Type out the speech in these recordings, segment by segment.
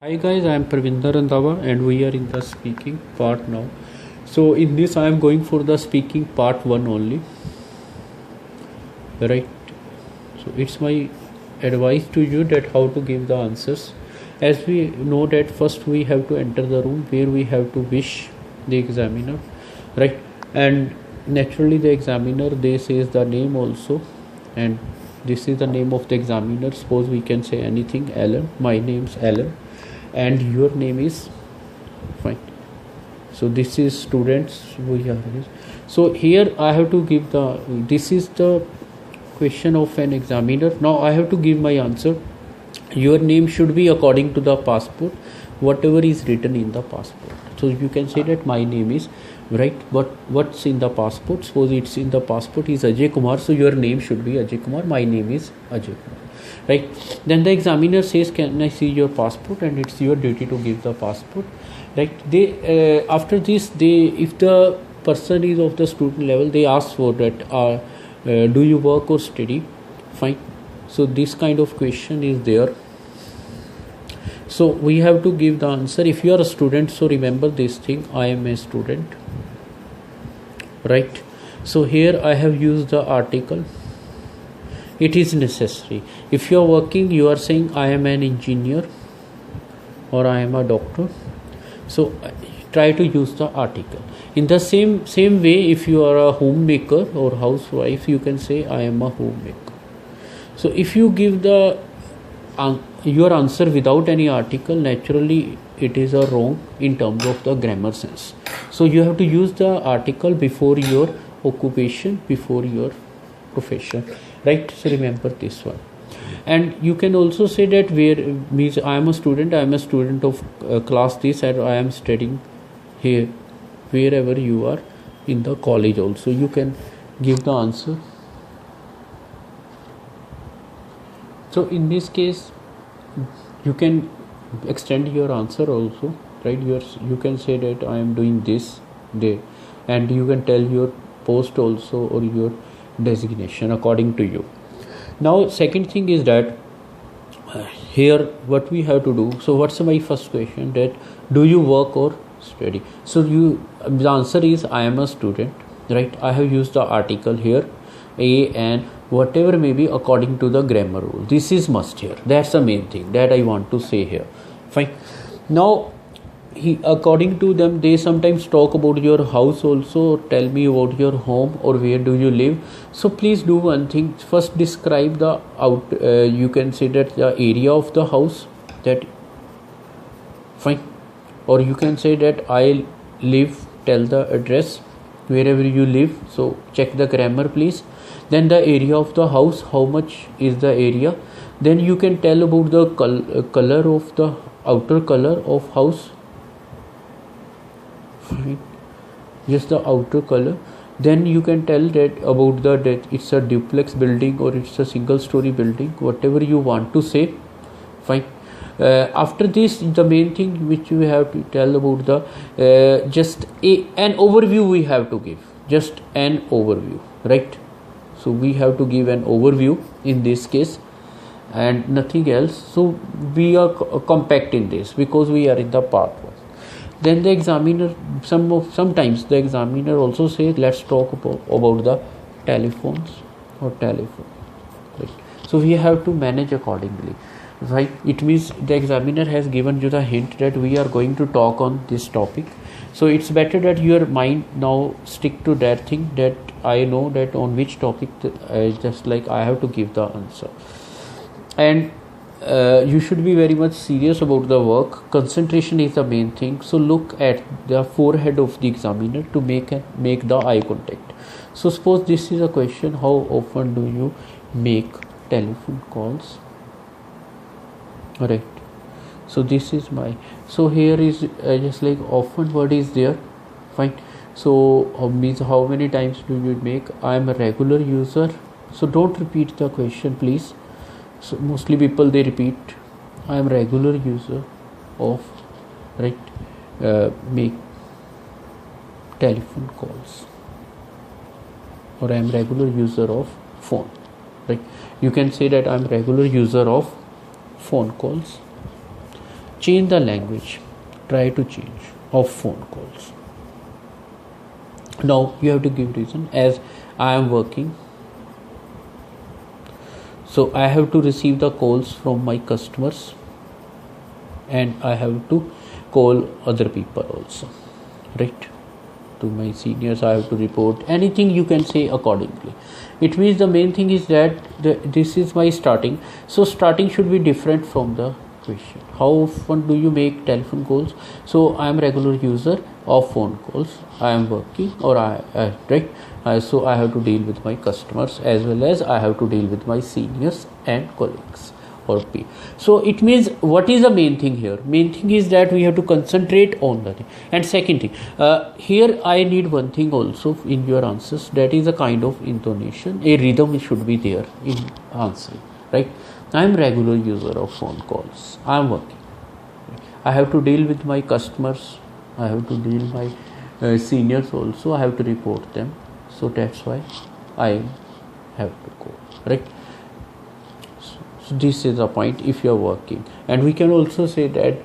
Hi guys, I am Pravinder Randhawa and we are in the speaking part now. So in this I am going for the speaking part 1 only. Right. So it's my advice to you that how to give the answers. As we know that first we have to enter the room where we have to wish the examiner. Right. And naturally the examiner they says the name also, and this is the name of the examiner. Suppose we can say anything. Alan, my name's Alan and your name is fine. So this is students we are. So here I have to give the, this is the question of an examiner. Now I have to give my answer. Your name should be according to the passport, whatever is written in the passport. So you can say that my name is, right, but what's in the passport? Suppose it's in the passport is Ajay Kumar, so your name should be Ajay Kumar, my name is Ajay Kumar. Right. Then the examiner says, can I see your passport? And it's your duty to give the passport. Right. They after this, they, if the person is of the student level, they ask for that, do you work or study? Fine. So this kind of question is there. So we have to give the answer. If you are a student, so remember this thing, I am a student. Right. So here I have used the article. It is necessary. If you are working, you are saying I am an engineer or I am a doctor. So try to use the article. In the same way, if you are a homemaker or housewife, you can say I am a homemaker. So if you give the your answer without any article, naturally it is a wrong in terms of the grammar sense. So you have to use the article before your occupation, before your profession. Right. So remember this one. And you can also say that where means I am a student of class this, and I am studying here. Wherever you are in the college also, you can give the answer. So in this case, you can extend your answer also. Right. You can say that I am doing this day, and you can tell your post also or your designation according to you. Now second thing is that here what we have to do. So what's my first question? That do you work or study? So the answer is I am a student. Right. I have used the article here, a and whatever may be according to the grammar rule. This is must here. That's the main thing that I want to say here. Fine. Now according to them, they sometimes talk about your house also. Tell me about your home or where do you live. So please do one thing. First describe the you can say that the area of the house, that fine, or you can say that I live, tell the address wherever you live. So check the grammar please. Then the area of the house, how much is the area. Then you can tell about the color of the outer color of house. Fine. Just the outer color. Then you can tell that about that it's a duplex building or it's a single story building, whatever you want to say. Fine. After this, the main thing which we have to tell about the just an overview we have to give. Just an overview. Right. So we have to give an overview in this case and nothing else. So we are compact in this because we are in the part 1. Then the examiner, sometimes the examiner also says, let's talk about the telephones or telephone. Right. So we have to manage accordingly. Right. It means the examiner has given you the hint that we are going to talk on this topic. So it's better that your mind now stick to that thing, that I know that on which topic, just like I have to give the answer. And you should be very much serious about the work. Concentration is the main thing. So look at the forehead of the examiner to make the eye contact. So suppose this is a question, how often do you make telephone calls? Alright. So this is my, so here is just like often word is there. Fine. So means how many times do you make? I am a regular user. So don't repeat the question please. So mostly people they repeat, I am regular user of, right, make telephone calls, or I am regular user of phone. Right. You can say that I am regular user of phone calls. change the language, try to change of phone calls. Now you have to give reason. As I am working, so I have to receive the calls from my customers, and I have to call other people also, right? To my seniors I have to report anything, you can say accordingly. It means the main thing is that this is my starting. So starting should be different from the question. How often do you make telephone calls? So I am regular user of phone calls. I am working, or so I have to deal with my customers, as well as I have to deal with my seniors and colleagues or P. So it means, what is the main thing here? Main thing is that we have to concentrate on the thing. And second thing, here I need one thing also in your answers, that is a kind of intonation, a rhythm should be there in answering, right? I am regular user of phone calls. I am working. I have to deal with my customers. I have to deal with my seniors also. I have to report them. So that's why I have to go, right? So this is the point if you are working. And we can also say that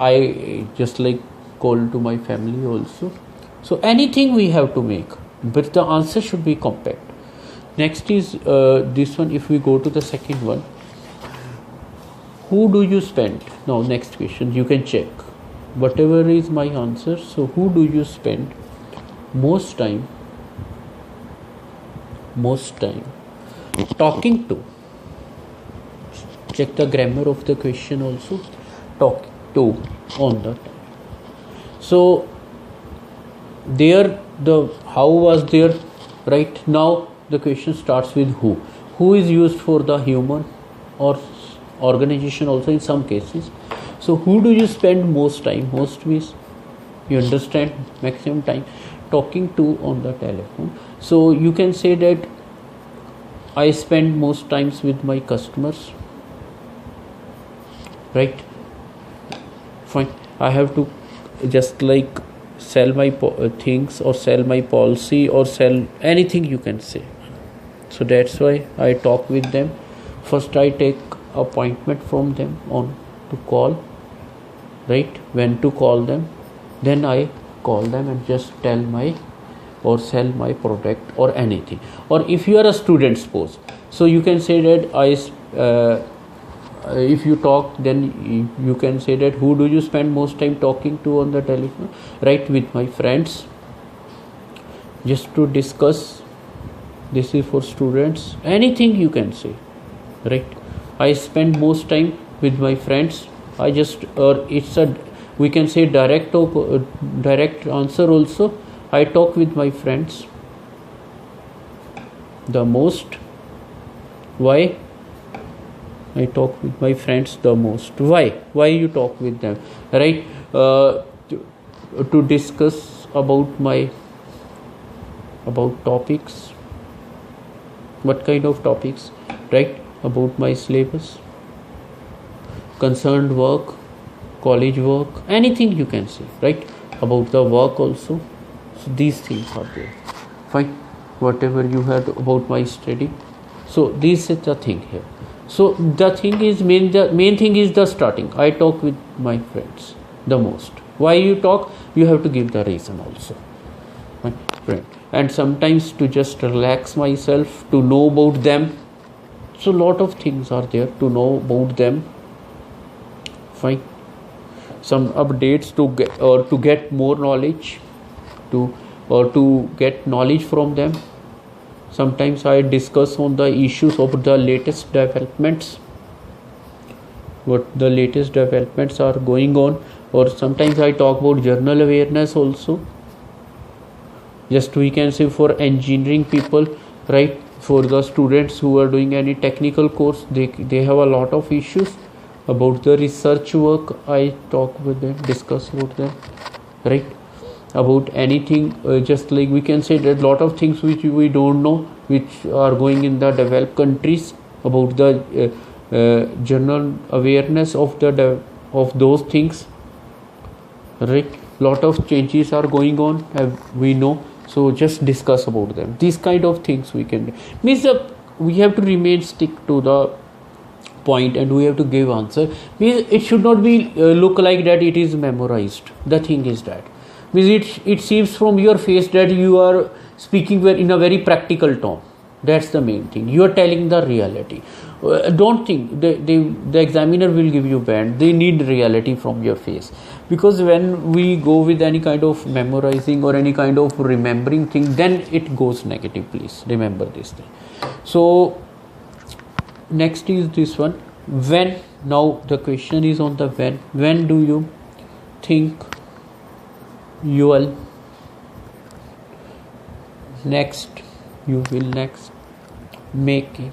I just like call to my family also. So anything we have to make, but the answer should be compact. Next is this one. If we go to the second one, who do you spend? Now next question, you can check whatever is my answer. So who do you spend most time talking to? Check the grammar of the question also. Talk to on the time. So there the how was there, right? Now the question starts with who. Who is used for the human or organization also in some cases. So who do you spend most time? Most means, you understand, maximum time talking to on the telephone. So you can say that I spend most times with my customers, right? Fine. I have to just like sell my things, or sell my policy, or sell anything, you can say. So that's why I talk with them. First I take appointment from them on to call, right? When to call them, then I call them and just tell my or sell my product or anything. Or if you are a student, suppose, so you can say that if you talk, then you can say that who do you spend most time talking to on the telephone, right? With my friends, just to discuss. This is for students. Anything you can say, right? I spend most time with my friends. I just, or it's a, we can say direct answer also. I talk with my friends the most. Why? I talk with my friends the most. Why you talk with them, right? To discuss about topics. What kind of topics, right? About my syllabus, concerned work, college work, anything you can say, right? About the work also. So these things are there. Fine. Whatever you heard about my study. So this is the thing here. So the thing is the main thing is the starting. I talk with my friends the most. Why you talk? You have to give the reason also. My friend. And sometimes to just relax myself, to know about them. So lot of things are there to know about them. Fine. Some updates to get more knowledge, to get knowledge from them. Sometimes I discuss on the issues of the latest developments, what the latest developments are going on. Or sometimes I talk about journal awareness also. Just we can say for engineering people, right? For the students who are doing any technical course, they have a lot of issues about the research work. I talk with them, discuss about them, right? About anything, just like we can say that lot of things which we don't know, which are going in the developed countries, about the general awareness of those things, right? Lot of changes are going on, we know. So just discuss about them. These kind of things we can do. Means we have to stick to the point and we have to give answer. Means it should not be look like that it is memorized. The thing is that means it seems from your face that you are speaking in a very practical tone. That's the main thing. You are telling the reality. Don't think the examiner will give you band. They need reality from your face, because when we go with any kind of memorizing or any kind of remembering thing, then it goes negative. Please remember this thing. So next is this one, when. Now the question is on the when do you think you will next make a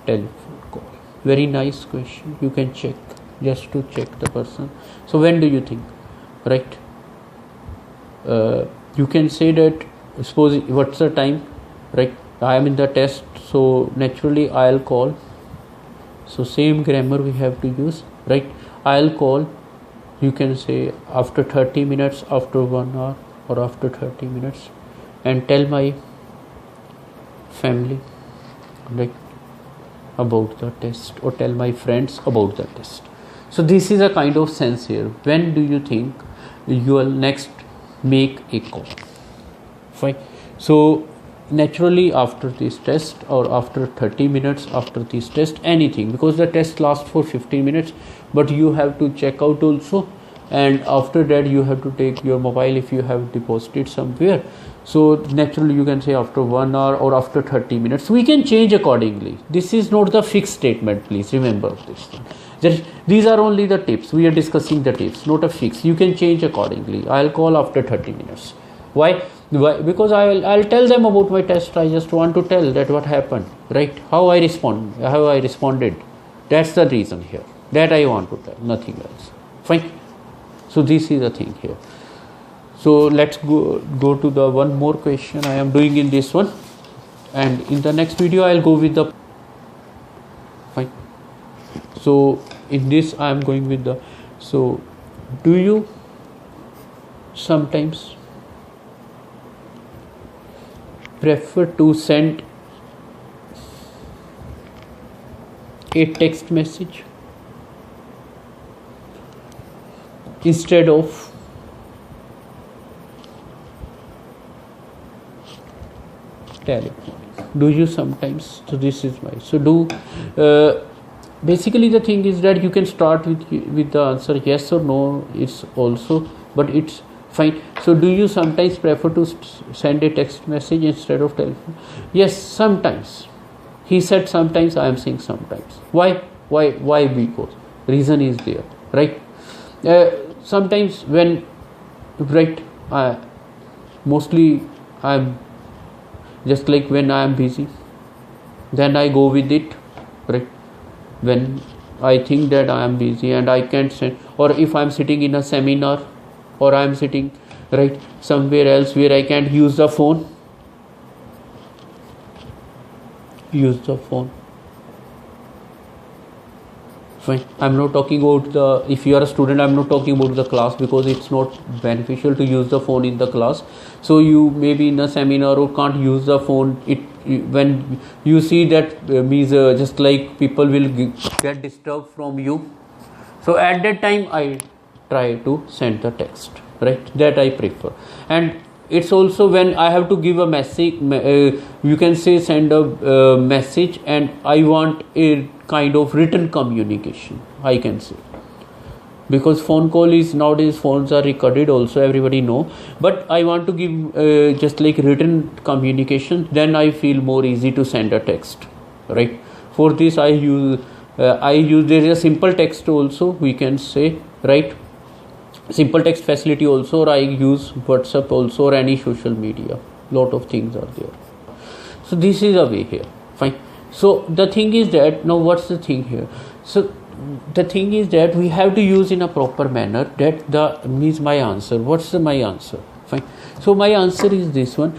telephone call? Very nice question. You can check just to check the person. So when do you think, right? You can say that, suppose what's the time, right? I am in the test, so naturally I'll call. So same grammar we have to use, right? I'll call. You can say after 30 minutes, after 1 hour, or after 30 minutes, and tell my family, right, about the test, or tell my friends about the test. So this is a kind of sense here. When do you think you will next make a call? Fine. So naturally after this test, or after 30 minutes after this test, anything, because the test lasts for 15 minutes, but you have to check out also, and after that you have to take your mobile if you have deposited somewhere. So naturally you can say after 1 hour or after 30 minutes. We can change accordingly. This is not the fixed statement. Please remember this. These are only the tips. We are discussing the tips, not a fix. You can change accordingly. I'll call after 30 minutes. Why? Because I'll tell them about my test. I just want to tell that what happened, right? How I responded. That's the reason here. That I want to tell, nothing else. Fine. So this is the thing here. So let's go to the one more question I am doing in this one, and in the next video I'll go with the fine. So in this I am going with the, so do you sometimes prefer to send a text message instead of telephone? Do you sometimes? So this is why. So do basically the thing is that you can start with the answer yes or no. It's also, but it's fine. So do you sometimes prefer to send a text message instead of telephone? Yes, sometimes. He said sometimes. I am saying sometimes. Why? Because reason is there, right? Sometimes when, right, mostly I'm just like when I am busy, then I go with it, right? When I think that I am busy and I can't send, or if I am sitting in a seminar, or I am sitting, right, somewhere else where I can't use the phone, fine. I'm not talking about if you are a student, I'm not talking about the class, because it's not beneficial to use the phone in the class. So you may be in a seminar or can't use the phone. When you see that means just like people will get disturbed from you. So at that time I try to send the text, right? That I prefer. And it's also when I have to give a message, you can say send a message, and I want a kind of written communication, I can say, because phone call is, nowadays phones are recorded also, everybody know, but I want to give just like written communication, then I feel more easy to send a text, right? For this I use there is a simple text also, we can say, right? Simple text facility also, or I use WhatsApp also, or any social media. Lot of things are there. So this is a way here. Fine. So the thing is that, now what's the thing here? So the thing is that we have to use in a proper manner. That the means my answer. What's my answer? Fine. So my answer is this one.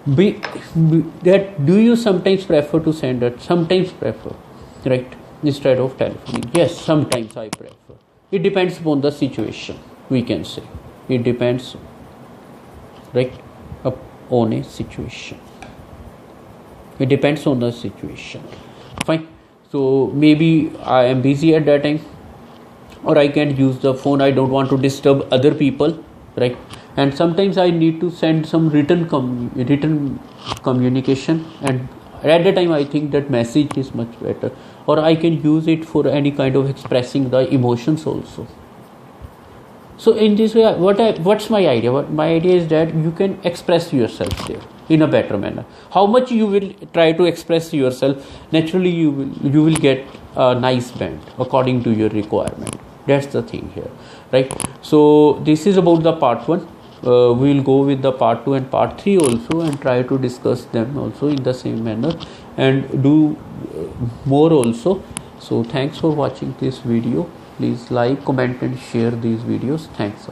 That do you sometimes prefer to send it? Sometimes prefer, right? Instead of telephoning. Yes, sometimes I prefer. It depends upon the situation, we can say. It depends, right, on a situation. It depends on the situation. Fine. So maybe I am busy at that time, or I can use the phone. I don't want to disturb other people, right? And sometimes I need to send some written communication, and at the time I think that message is much better, or I can use it for any kind of expressing the emotions also. So in this way, what's my idea? My idea is that you can express yourself there in a better manner. How much you will try to express yourself, naturally you will get a nice band according to your requirement. That's the thing here, right? So this is about the part 1. We will go with the part 2 and part 3 also, and try to discuss them also in the same manner, and do more also. So thanks for watching this video. Please like, comment and share these videos. Thanks.